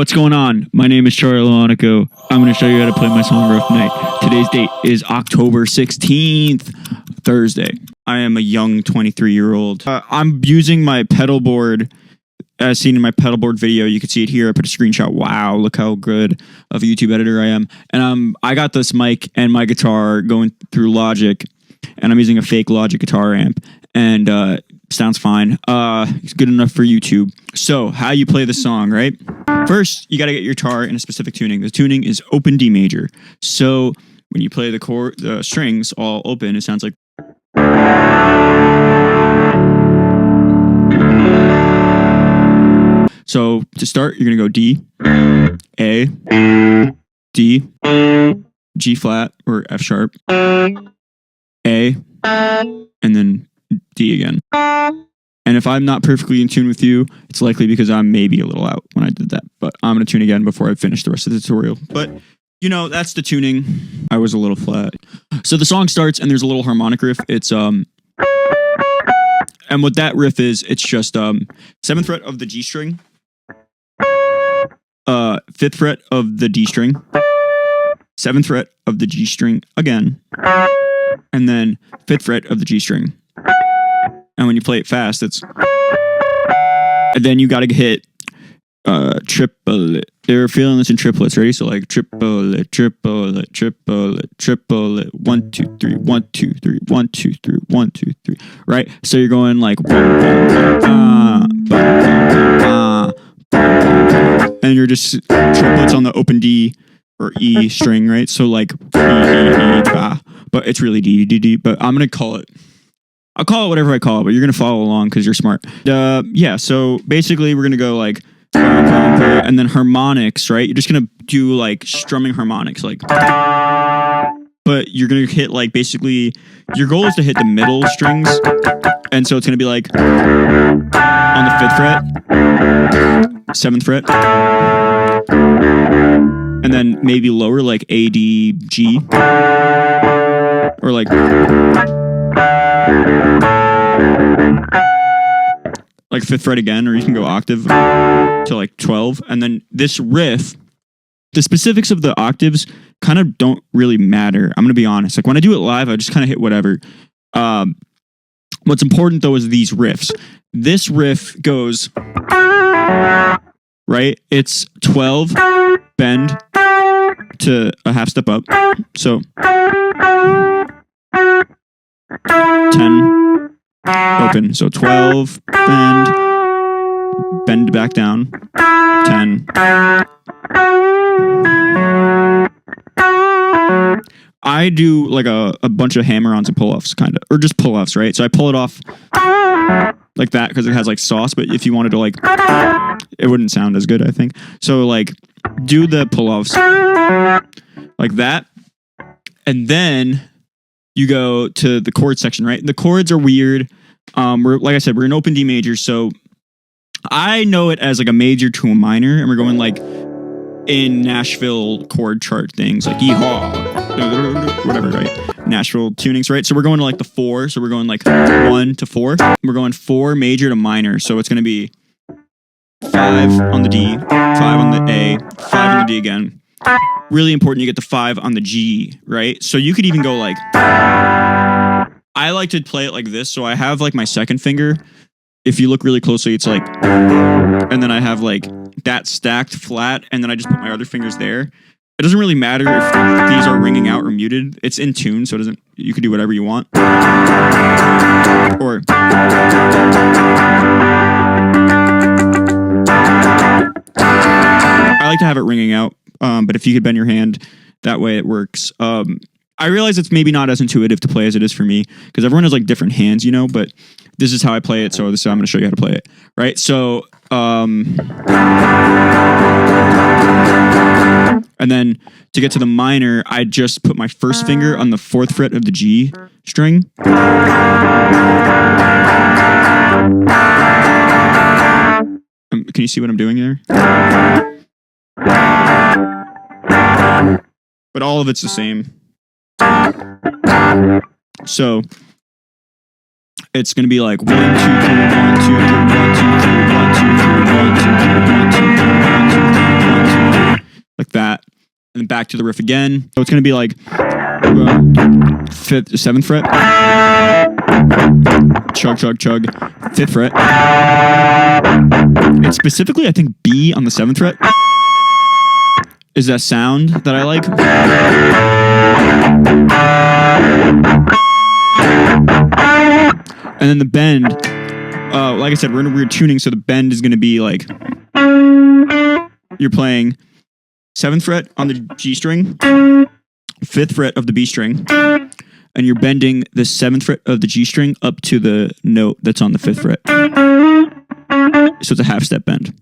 What's going on? My name is Charlie Lonico. I'm going to show you how to play my song Rough Night. Today's date is October 16th, Thursday. I am a young 23-year-old. I'm using my pedal board as seen in my pedal board video. You can see it here. I put a screenshot. Wow, look how good of a YouTube editor I am. And I got this mic and my guitar going through Logic, and I'm using a fake Logic guitar amp. And sounds fine. It's good enough for YouTube. So how you play the song, right? First, you got to get your guitar in a specific tuning. The tuning is open D major. So when you play the strings all open, it sounds like. So to start, you're going to go D, A, D, G flat or F sharp, A, and then D again. And if I'm not perfectly in tune with you, it's likely because I'm maybe a little out when I did that. But I'm going to tune again before I finish the rest of the tutorial. But, you know, that's the tuning. I was a little flat. So the song starts and there's a little harmonic riff. It's, and what that riff is, it's just 7th fret of the G string, 5th fret of the D string, 7th fret of the G string again, and then 5th fret of the G string. And when you play it fast, it's... And then you got to hit triplet. They're feeling this in triplets. Ready? So like triplet, triplet, triplet, triplet. 1, 2, 3, 1, 2, 3, 1, 2, 3, 1, 2, 3. Right? So you're going like... And you're just triplets on the open D or E string, right? So like... But it's really D, D, D. But I'm going to call it... I'll call it whatever I call it, but you're going to follow along because you're smart. Yeah, so basically we're going to go like, and then harmonics, right? You're just going to do like strumming harmonics, like, but you're going to hit like basically, your goal is to hit the middle strings. And so it's going to be like on the 5th fret, 7th fret, and then maybe lower like A, D, G, or like 5th fret again, or you can go octave to like 12. And then this riff, the specifics of the octaves kind of don't really matter. I'm going to be honest. Like when I do it live, I just kind of hit whatever. What's important though is these riffs. This riff goes, right? It's 12, bend to a half step up. So 10, open. So 12, bend back down, 10. I do like a bunch of hammer-ons and pull-offs, kind of, or just pull-offs, right? So I pull it off like that because it has like sauce, but if you wanted to like, it wouldn't sound as good, I think. So like, do the pull-offs like that, and then you go to the chord section, right? The chords are weird. Like I said, we're in open D major, so I know it as like a major to a minor, and we're going like in Nashville chord chart things, like yeehaw, whatever, right? Nashville tunings, right? So we're going to like the 4, so we're going like 1 to 4. We're going 4 major to minor, so it's going to be 5 on the D, 5 on the A, 5 on the D again. Really important you get the 5 on the G, right? So you could even go like, I like to play it like this. So I have like my second finger. If you look really closely, it's like, and then I have like that stacked flat, and then I just put my other fingers there. It doesn't really matter if these are ringing out or muted. It's in tune, so it doesn't, you can do whatever you want. Or I like to have it ringing out. But if you could bend your hand, that way it works. I realize it's maybe not as intuitive to play as it is for me, because everyone has like different hands, you know, but this is how I play it. So this is how I'm going to show you how to play it. Right. So, and then to get to the minor, I just put my first finger on the 4th fret of the G string. Can you see what I'm doing there? But all of it's the same. So it's going to be like 1, 2, 3, 1, 2, 3, 1, 2, 3, 1, 2, 3, 1, 2, 3, 1, 2, 3, 1, 2, 3, 1, 2, 3, 1, like that, and then back to the riff again. So it's going to be like 5th, 7th fret, chug, chug, chug, 5th fret. It's specifically, I think, B on the 7th fret is that sound that I like. And then the bend, like I said, we're in a weird tuning, so the bend is going to be like you're playing 7th fret on the G string, 5th fret of the B string, and you're bending the 7th fret of the G string up to the note that's on the 5th fret. So it's a half step bend.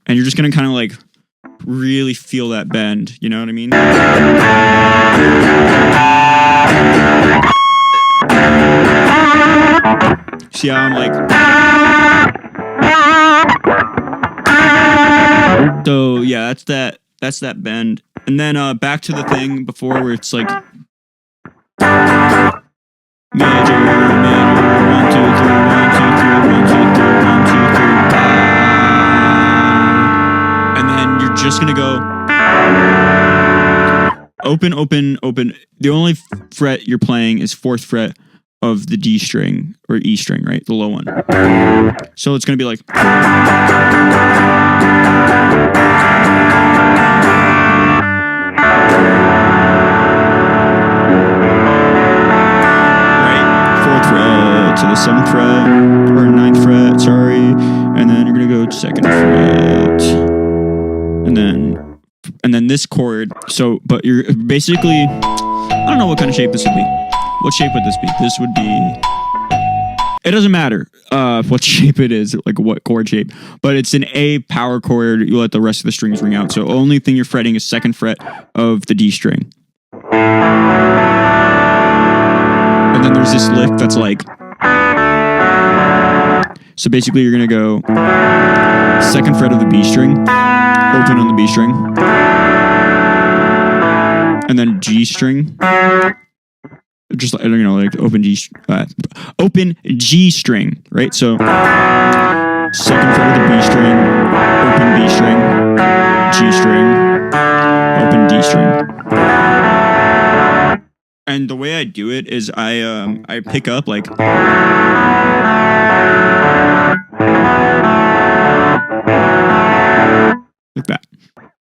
And you're just going to kind of like really feel that bend. You know what I mean? See how I'm like... So yeah, that's that bend. And then back to the thing before where it's like major, 1, 2, 3, 1, 2, 3, 1, 2, 3, 1, 2, 3, and then you're just gonna go open, open, open. The only fret you're playing is 4th fret of the D string or E string, right? The low one. So it's gonna be like to the 7th fret or 9th fret, sorry, and then you're gonna go 2nd fret, and then this chord. So, but you're basically, I don't know what kind of shape this would be. What shape would this be? This would be. It doesn't matter what shape it is, like what chord shape, but it's an A power chord. You let the rest of the strings ring out. So only thing you're fretting is 2nd fret of the D string, and then there's this lift that's like. So basically you're going to go 2nd fret of the B string, open on the B string, and then G string, just like, you know, like open G string, right? So 2nd fret of the B string, open B string, G string, open D string. And the way I do it is I pick up like that,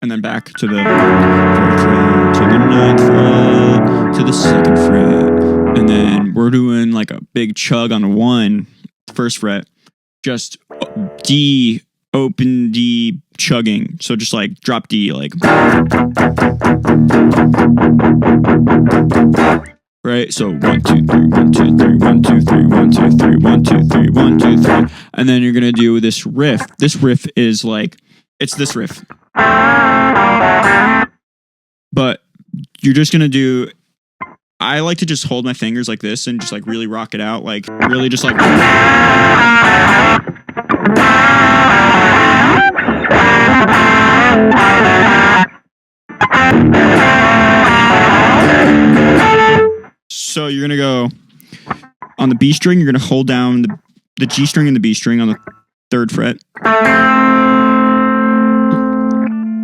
and then back to the 4th fret, to the 9th fret, to the 2nd fret, and then we're doing like a big chug on the 1, 1st fret, just D, open D, chugging. So just like drop D, like right. So 1, 2, 3, 1, 2, 3, 1, 2, 3, 1, 2, 3, 1, 2, 3, 1, 2, 3, and then you're gonna do this riff. This riff is like it's this riff, but you're just gonna do. I like to just hold my fingers like this and just like really rock it out, like really just like. So you're going to go on the B string, you're going to hold down the G string and the B string on the 3rd fret.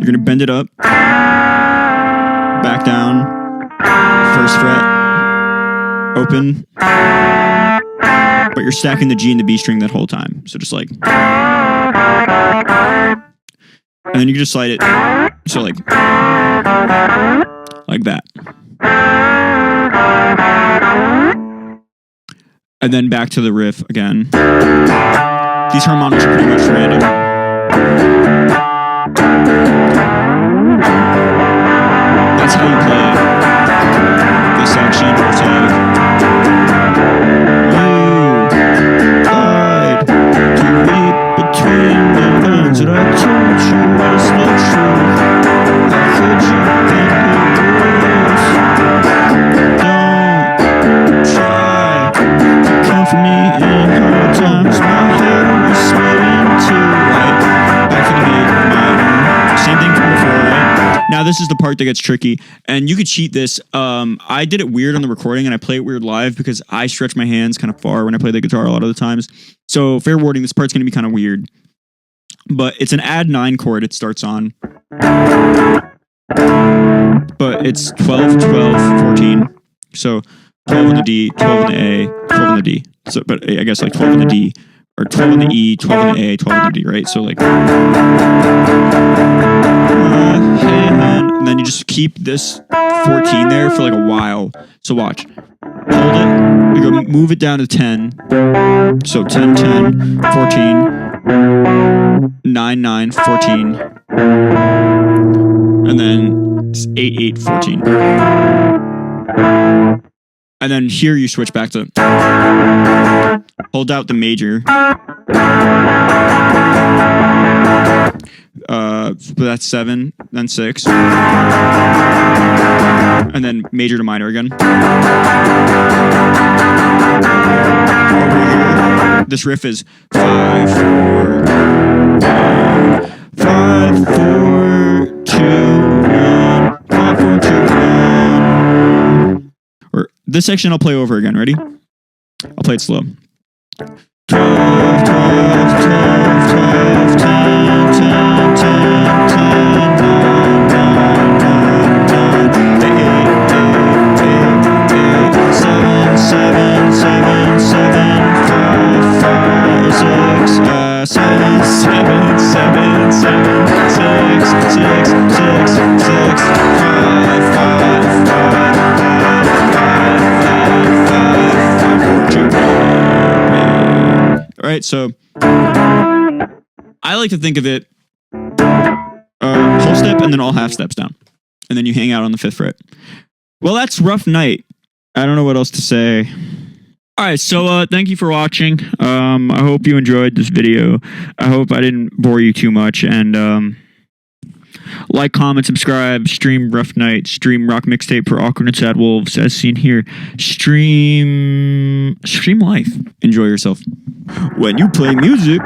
You're going to bend it up, back down, 1st fret, open, but you're stacking the G and the B string that whole time. So just like, and then you can just slide it. So like that. And then back to the riff again. These harmonics are pretty much random. That's how you play this section. It's like you lied to read between the lines that I told you was the truth. How could you think don't try to comfort me in hard times. My head was sweating too. Right, back to the beat. Same thing from before, right? Now this is the part that gets tricky, and you could cheat this. I did it weird on the recording, and I play it weird live because I stretch my hands kind of far when I play the guitar a lot of the times. So fair warning, this part's going to be kind of weird. but it's an add 9 chord it starts on. But it's 12, 12, 14. So 12 in the D, 12 in the A, 12 in the D. So, but I guess like 12 in the D, or 12 in the E, 12 in the A, 12 in the D, right? So like, and then you just keep this 14 there for like a while. So watch. Hold it. You go move it down to 10. So 10, 10, 14, 9, 9, 14. And then 8, 8, 14. And then here you switch back to hold out the major. That's 7, then 6. And then major to minor again. Over here, this riff is 5, 4, 5, 4, 2, 1, 5, 4, 2, 1. Or this section I'll play over again. Ready? I'll play it slow. 12, 12, 12, 12, 10, 10, 10, 10, 9, 9, 9, 9, 8, 8, 8, 8, 7, 7, 7, 7, 5, 5, 6, 7, 7, 7, 7, 6, 6, 6, 6, 5, 5, 5, 5, 5, 5, 5, 4, 2, 1. All right, so I like to think of it whole step and then all half steps down. And then you hang out on the 5th fret. Well, that's Rough Night. I don't know what else to say. All right, so thank you for watching. I hope you enjoyed this video. I hope I didn't bore you too much. And like, comment, subscribe, stream Rough Night, stream Rock Mixtape for Awkward and Sad Wolves, as seen here. Stream life. Enjoy yourself. When you play music...